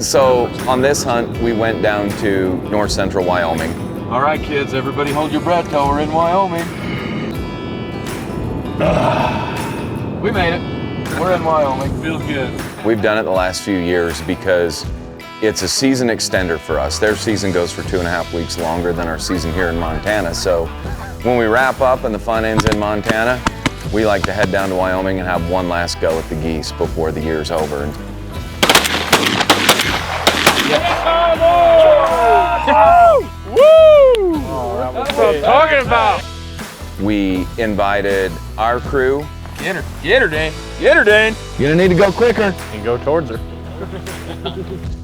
So on this hunt, we went down to north central Wyoming. All right, kids, everybody hold your breath till we're in Wyoming. We made it. We're in Wyoming. Feels good. We've done it the last few years because it's a season extender for us. Their season goes for 2.5 weeks longer than our season here in Montana. So when we wrap up and the fun ends in Montana, we like to head down to Wyoming and have one last go at the geese before the year's over. Woo! That's what I'm talking about. We invited our crew. Get her, Dane. Get her, Dane. You're gonna need to go quicker. And go towards her.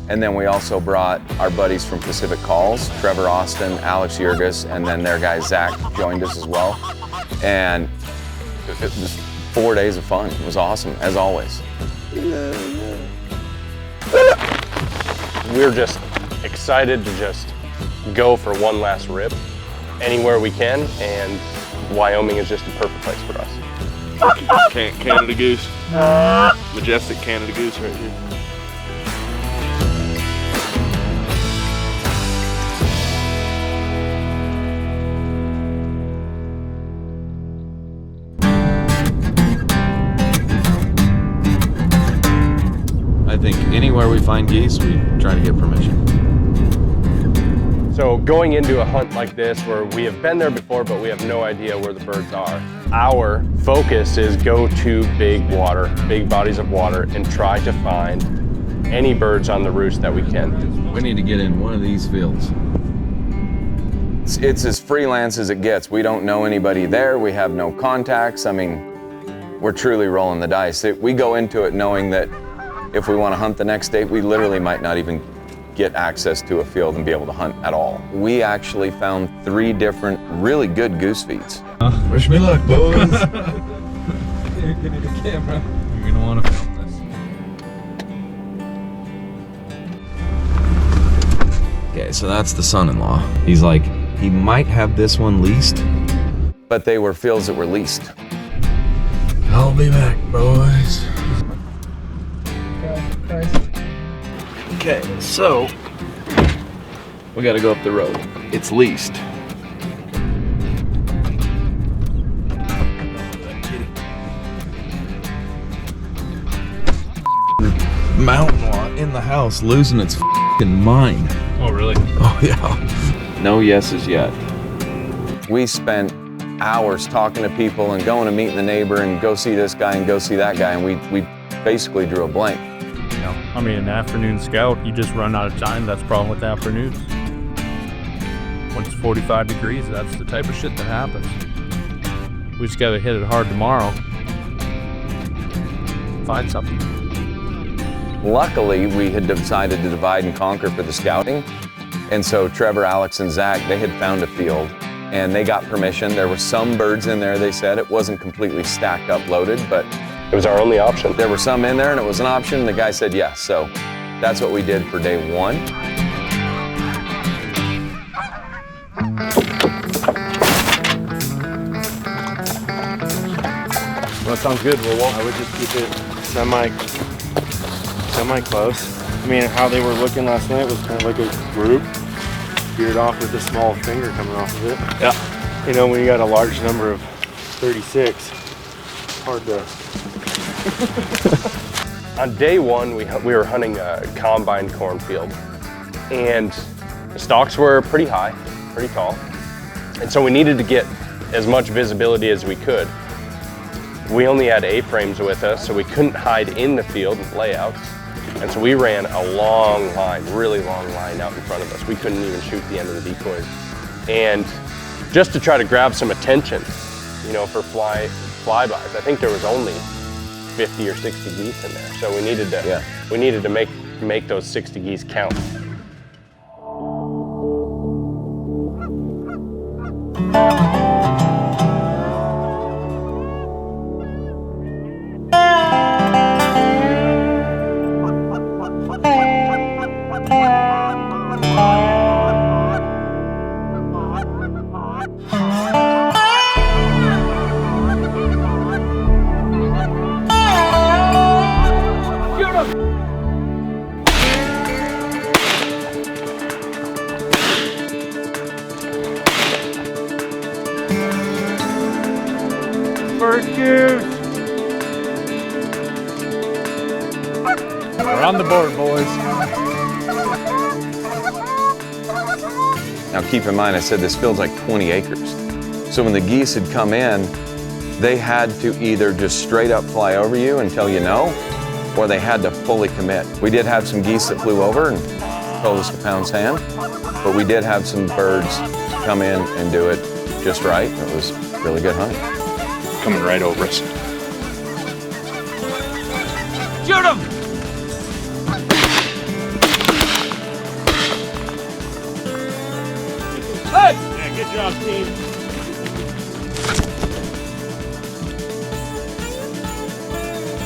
And then we also brought our buddies from Pacific Calls, Trevor Austin, Alex Yerges, and then their guy Zach joined us as well. And it was 4 days of fun. It was awesome, as always. We're just excited to just go for one last rip anywhere we can, and Wyoming is just a perfect place for us. Canada Goose. Majestic Canada Goose right here. I think anywhere we find geese, we try to get permission. So going into a hunt like this where we have been there before, but we have no idea where the birds are, our focus is go to big water, big bodies of water, and try to find any birds on the roost that we can. We need to get in one of these fields. It's as freelance as it gets. We don't know anybody there. We have no contacts. I mean, we're truly rolling the dice. We go into it knowing that if we want to hunt the next day, we literally might not even get access to a field and be able to hunt at all. We actually found 3 different really good goose feeds. Wish me luck, boys. You're gonna need a camera. You're gonna want to film this. Okay, so that's the son-in-law. He's like, he might have this one leased. But they were fields that were leased. I'll be back, boys. Okay, so we gotta go up the road. It's leased. Mountain law in the house losing its f***ing mind. Oh, really? Oh, yeah. No yeses yet. We spent hours talking to people and going to meet the neighbor and go see this guy and go see that guy, and we basically drew a blank. You know, I mean, an afternoon scout, you just run out of time. That's the problem with afternoons. When it's 45 degrees, that's the type of shit that happens. We just gotta hit it hard tomorrow. Find something. Luckily, we had decided to divide and conquer for the scouting. And so Trevor, Alex, and Zach, they had found a field and they got permission. There were some birds in there, they said. It wasn't completely stacked up loaded, but It was our only option. there were some in there and it was an option. The guy said yes. So that's what we did for day 1. Well, it sounds good. Well, I would just keep it semi-close. I mean, how they were looking last night was kind of like a group, veered off with a small finger coming off of it. Yeah. You know, when you got a large number of 36, hard to. On day 1, we were hunting a combine cornfield, and the stalks were pretty high, pretty tall, and so we needed to get as much visibility as we could. We only had A-frames with us, so we couldn't hide in the field with layouts, and so we ran a long line, really long line out in front of us. We couldn't even shoot the end of the decoys, and just to try to grab some attention, you know, for flybys. I think there was only 50 or 60 geese in there, so we needed to make those 60 geese count. First goose. We're on the board, boys. Now keep in mind, I said this field's like 20 acres. So when the geese had come in, they had to either just straight up fly over you and tell you no, or they had to fully commit. We did have some geese that flew over and told us to pound sand, but we did have some birds come in and do it just right. It was really good hunting. Coming right over us. Shoot him! Yeah, good job, team.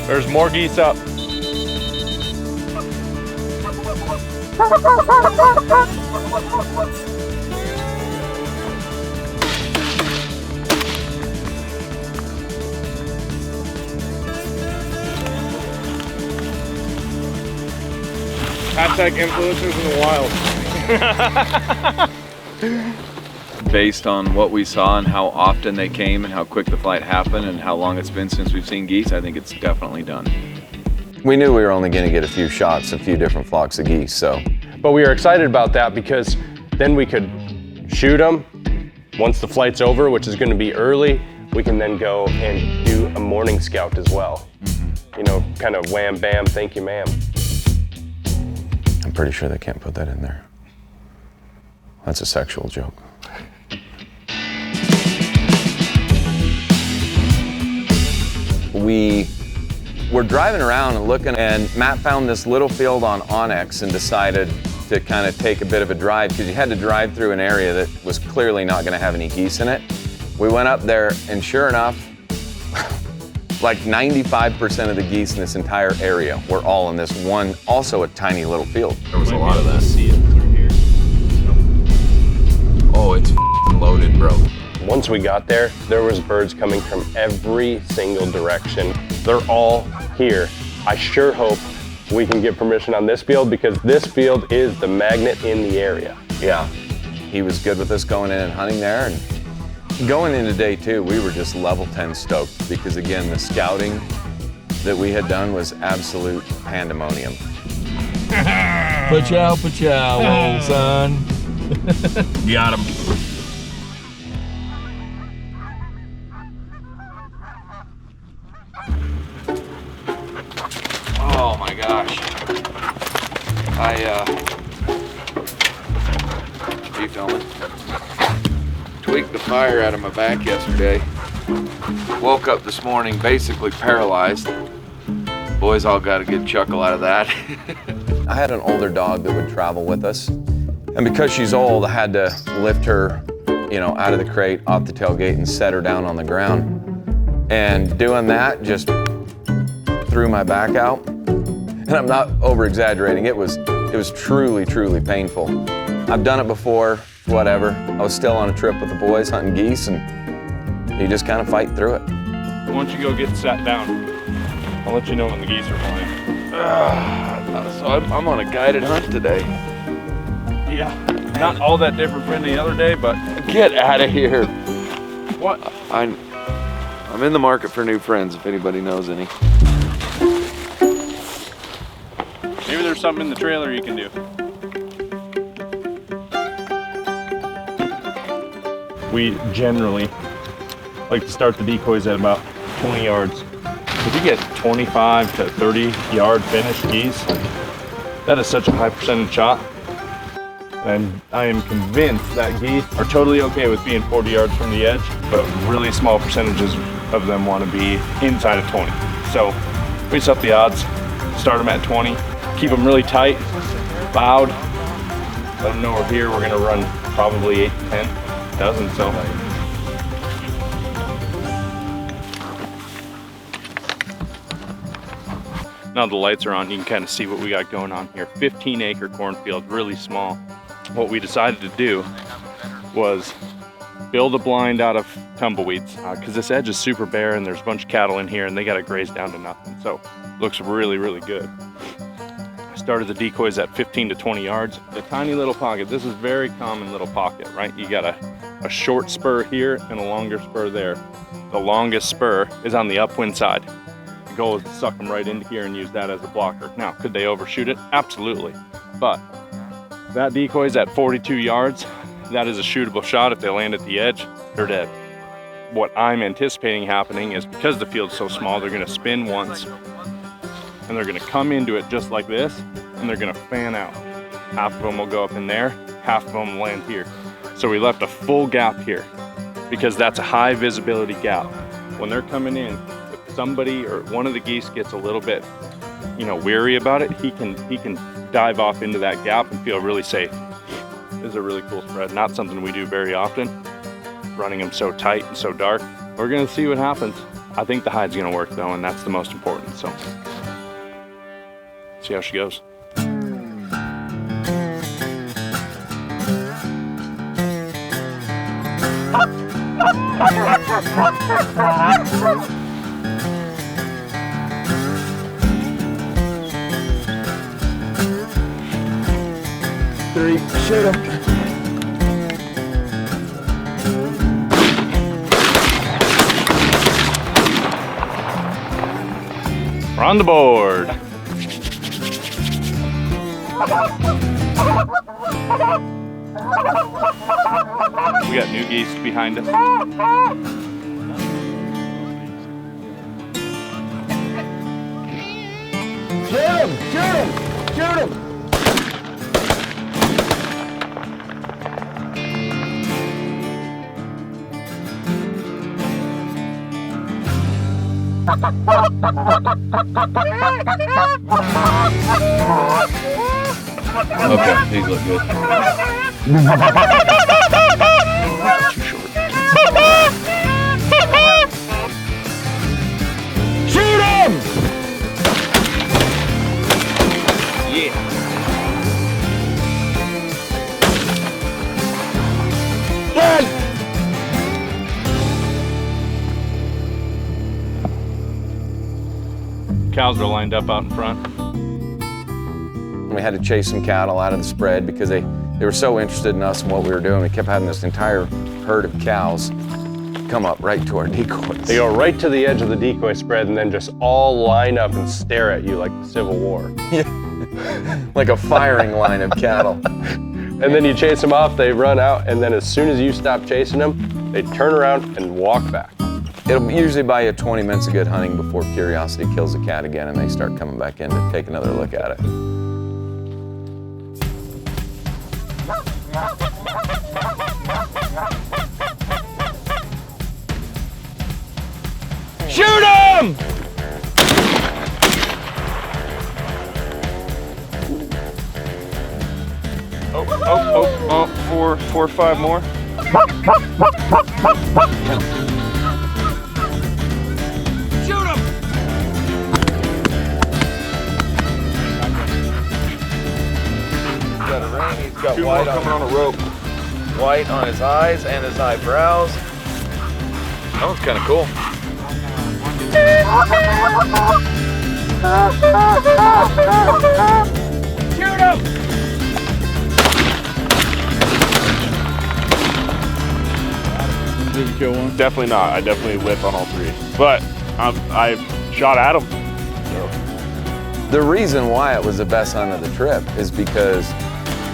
There's more geese up. Hashtag influencers in the wild. Based on what we saw and how often they came and how quick the flight happened and how long it's been since we've seen geese, I think it's definitely done. We knew we were only going to get a few shots, a few different flocks of geese, so. But we were excited about that because then we could shoot them. Once the flight's over, which is gonna be early, we can then go and do a morning scout as well. You know, kind of wham, bam, thank you, ma'am. I'm pretty sure they can't put that in there. That's a sexual joke. We were driving around and looking, and Matt found this little field on Onyx and decided to kind of take a bit of a drive because you had to drive through an area that was clearly not going to have any geese in it. We went up there, and sure enough, like 95% of the geese in this entire area were all in this one, also a tiny little field. There was a lot of that. See it through here. Oh, it's loaded, bro. Once we got there, there was birds coming from every single direction. They're all here. I sure hope we can get permission on this field because this field is the magnet in the area. Yeah, he was good with us going in and hunting there. And going into day two, we were just level 10 stoked because again, the scouting that we had done was absolute pandemonium. Pachow, old son. Got him. Oh my gosh. Are you filming? Tweaked the fire out of my back yesterday. Woke up this morning basically paralyzed. Boys all got a good chuckle out of that. I had an older dog that would travel with us. And because she's old, I had to lift her, you know, out of the crate, off the tailgate and set her down on the ground. And doing that just threw my back out. And I'm not over exaggerating. It was truly, truly painful. I've done it before, whatever. I was still on a trip with the boys hunting geese and you just kind of fight through it. Why don't you go get sat down? I'll let you know when the geese are flying. So I'm on a guided hunt today. Yeah, not all that different from any other day, but Get out of here. what? I'm in the market for new friends if anybody knows any. Maybe there's something in the trailer you can do. We generally like to start the decoys at about 20 yards. If you get 25 to 30 yard finished geese, that is such a high percentage shot. And I am convinced that geese are totally okay with being 40 yards from the edge, but really small percentages of them want to be inside of 20. So we just up the odds, start them at 20, keep them really tight, bowed, let them know we're here. We're gonna run probably 8 to 10 dozen, so. Now the lights are on, you can kind of see what we got going on here. 15-acre cornfield, really small. What we decided to do was build a blind out of tumbleweeds because this edge is super bare and there's a bunch of cattle in here and they got to graze down to nothing. So it looks really, really good. I started the decoys at 15 to 20 yards. The tiny little pocket, this is very common little pocket, right? You got a a short spur here and a longer spur there. The longest spur is on the upwind side. The goal is to suck them right into here and use that as a blocker. Now, could they overshoot it? Absolutely. But that decoy is at 42 yards. That is a shootable shot. If they land at the edge, they're dead. What I'm anticipating happening is because the field's so small, they're gonna spin once and they're gonna come into it just like this and they're gonna fan out. Half of them will go up in there, half of them will land here. So we left a full gap here because that's a high visibility gap. When they're coming in, if somebody or one of the geese gets a little bit, weary about it, he can dive off into that gap and feel really safe. This is a really cool spread, not something we do very often, running them so tight and so dark. We're gonna see what happens. I think the hide's gonna work though, and that's the most important, so. See how she goes. Three, shoot him. We're on the board. We got new geese behind us. Shoot him! Shoot him! Shoot him! Okay, these look good. Too short. Shoot him! Yeah. Good! Cows are lined up out in front. We had to chase some cattle out of the spread because they were so interested in us and what we were doing. We kept having this entire herd of cows come up right to our decoys. They go right to the edge of the decoy spread and then just all line up and stare at you like the Civil War. Like a firing line of cattle. And then you chase them off, they run out, and then as soon as you stop chasing them, they turn around and walk back. It'll usually buy you 20 minutes of good hunting before curiosity kills the cat again and they start coming back in to take another look at it. Shoot him! Oh, four or five more. Shoot him! He's got a ring, he's got white on a rope. White on his eyes and his eyebrows. That one's kind of cool. Shoot him! Did you kill one? Definitely not. I definitely whipped on all three. But I shot at him. So. The reason why it was the best hunt of the trip is because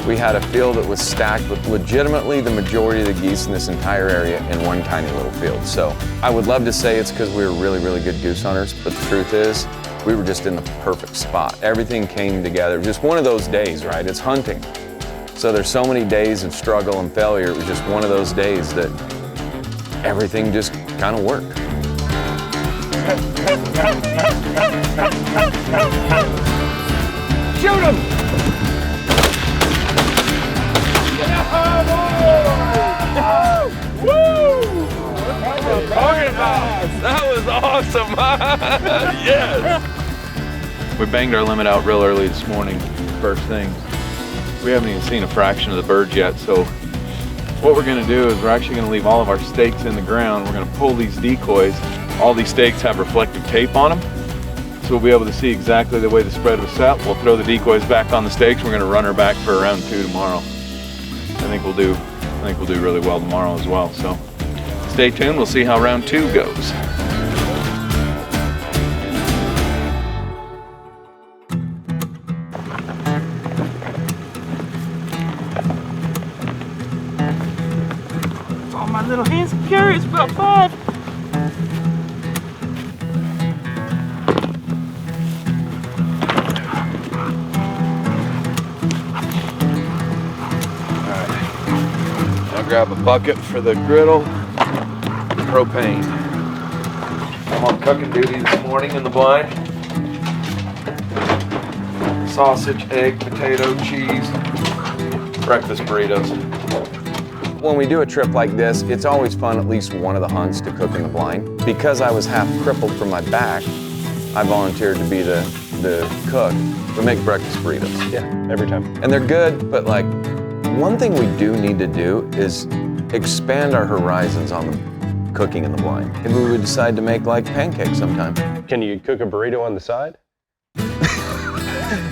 we had a field that was stacked with legitimately the majority of the geese in this entire area in one tiny little field. So I would love to say it's because we were really, really good goose hunters, but the truth is we were just in the perfect spot. Everything came together. Just one of those days, right? It's hunting. So there's so many days of struggle and failure. It was just one of those days that everything just kind of worked. Shoot him! That was awesome! Yes! We banged our limit out real early this morning, first thing. We haven't even seen a fraction of the birds yet, so what we're gonna do is we're actually gonna leave all of our stakes in the ground. We're gonna pull these decoys. All these stakes have reflective tape on them, so we'll be able to see exactly the way the spread was set. We'll throw the decoys back on the stakes. We're gonna run her back for round 2 tomorrow. I think we'll do I think we'll do really well tomorrow as well. So stay tuned. We'll see how round 2 goes. Oh, my little hands are curious about 5. Grab a bucket for the griddle, propane. I'm on cooking duty this morning in the blind. Sausage, egg, potato, cheese, breakfast burritos. When we do a trip like this, it's always fun at least one of the hunts to cook in the blind. Because I was half crippled from my back, I volunteered to be the cook. We make breakfast burritos. Yeah, every time. And they're good, but like, one thing we do need to do is expand our horizons on the cooking in the blind. Maybe we would decide to make like pancakes sometime. Can you cook a burrito on the side?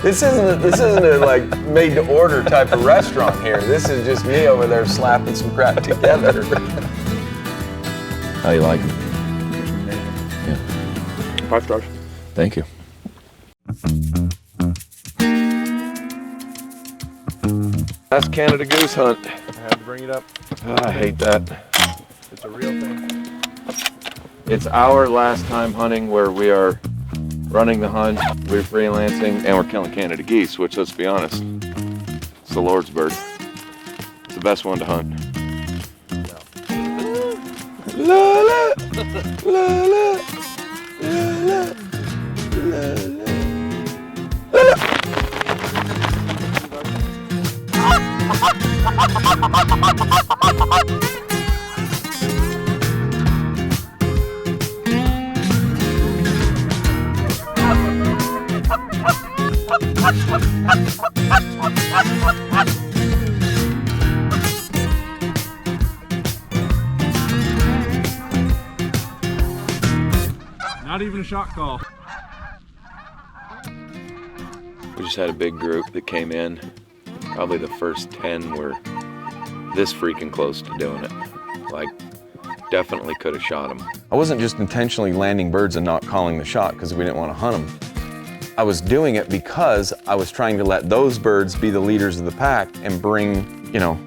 This isn't a like made to order type of restaurant here. This is just me over there slapping some crap together. How you like it? Yeah. 5 stars. Thank you. That's Canada goose hunt. I had to bring it up. I hate that. It's a real thing. It's our last time hunting where we are running the hunt, we're freelancing, and we're killing Canada geese, which, let's be honest, it's the Lord's bird. It's the best one to hunt. La, la, la, la, la, la, la, la. Not even a shot call. We just had a big group that came in. Probably the first 10 were this freaking close to doing it. Like, definitely could have shot them. I wasn't just intentionally landing birds and not calling the shot because we didn't want to hunt them. I was doing it because I was trying to let those birds be the leaders of the pack and bring, you know,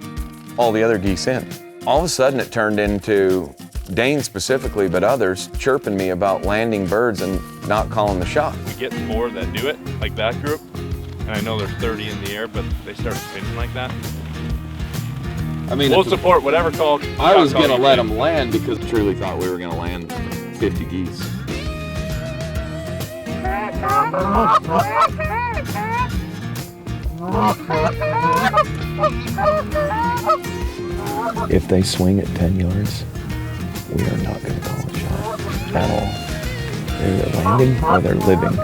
all the other geese in. All of a sudden it turned into Dane specifically, but others chirping me about landing birds and not calling the shot. We get 4 that do it, like that group, and I know there's 30 in the air, but they start spinning like that. I mean, We'll support whatever call. I was gonna let them land because I truly thought we were gonna land 50 geese. If they swing at 10 yards, we are not going to call a shot at all. They're either landing or they're living.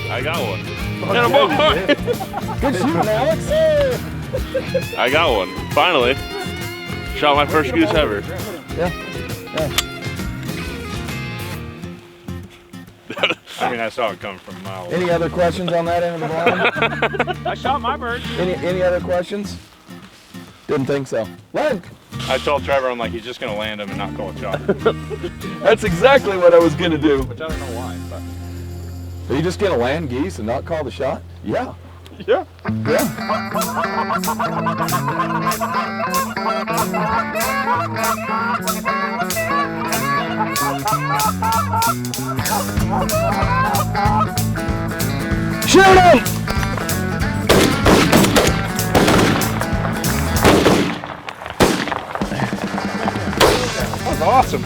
I got one. Good shooting, Alex. I got one. Finally. Shot my first goose ever. Yeah. I mean, I saw it coming from a mile away. Any other questions on that end of the line? I shot my bird. Any other questions? Didn't think so. Land. I told Trevor, I'm like, he's just going to land him and not call a shot. That's exactly what I was gonna do. Which I don't know why, but. Are you just going to land geese and not call the shot? Yeah. Yeah. Shoot him! That was awesome.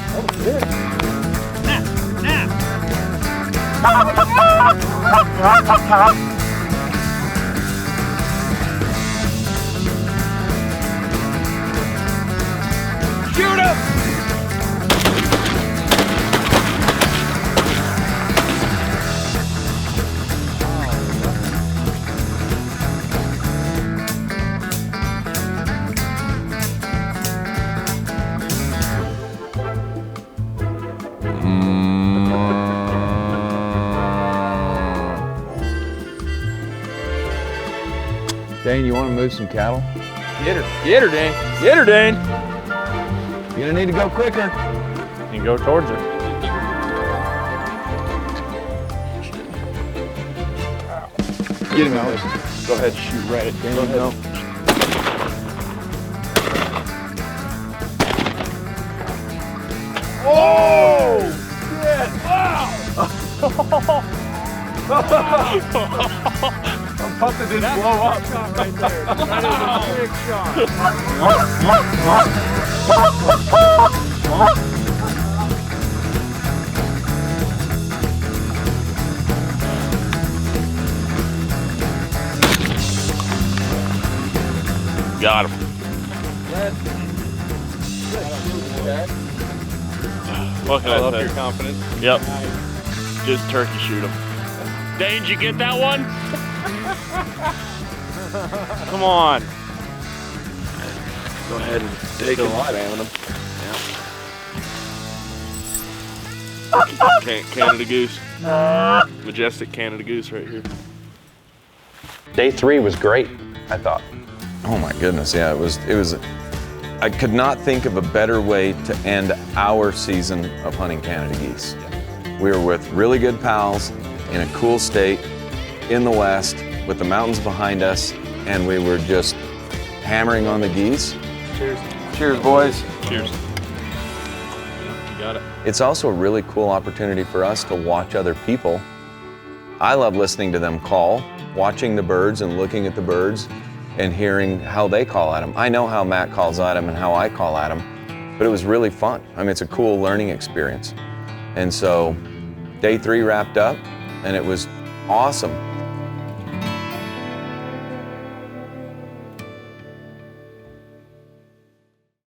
Shoot him! Dane, you want to move some cattle? Get her, Dane. Get her, Dane. You're gonna need to go quicker. And go towards her. Get him out. Go ahead, shoot right at Dane. Go ahead. Oh! Shit! Wow! I'm pumped it didn't blow up. Shot right there. That is a big shot. Got him. What can I love your say? confidence. Yep. Just turkey shoot him. Dane, did you get that one? Come on. Go ahead and take him. Canada Goose. Majestic Canada Goose right here. Day 3 was great, I thought. Oh my goodness, yeah, it was. I could not think of a better way to end our season of hunting Canada geese. We were with really good pals in a cool state in the west with the mountains behind us, and we were just hammering on the geese. Cheers. Cheers, boys. Cheers. You got it. It's also a really cool opportunity for us to watch other people. I love listening to them call, watching the birds and looking at the birds and hearing how they call at them. I know how Matt calls at them and how I call at them, but it was really fun. I mean, it's a cool learning experience. And so day 3 wrapped up and it was awesome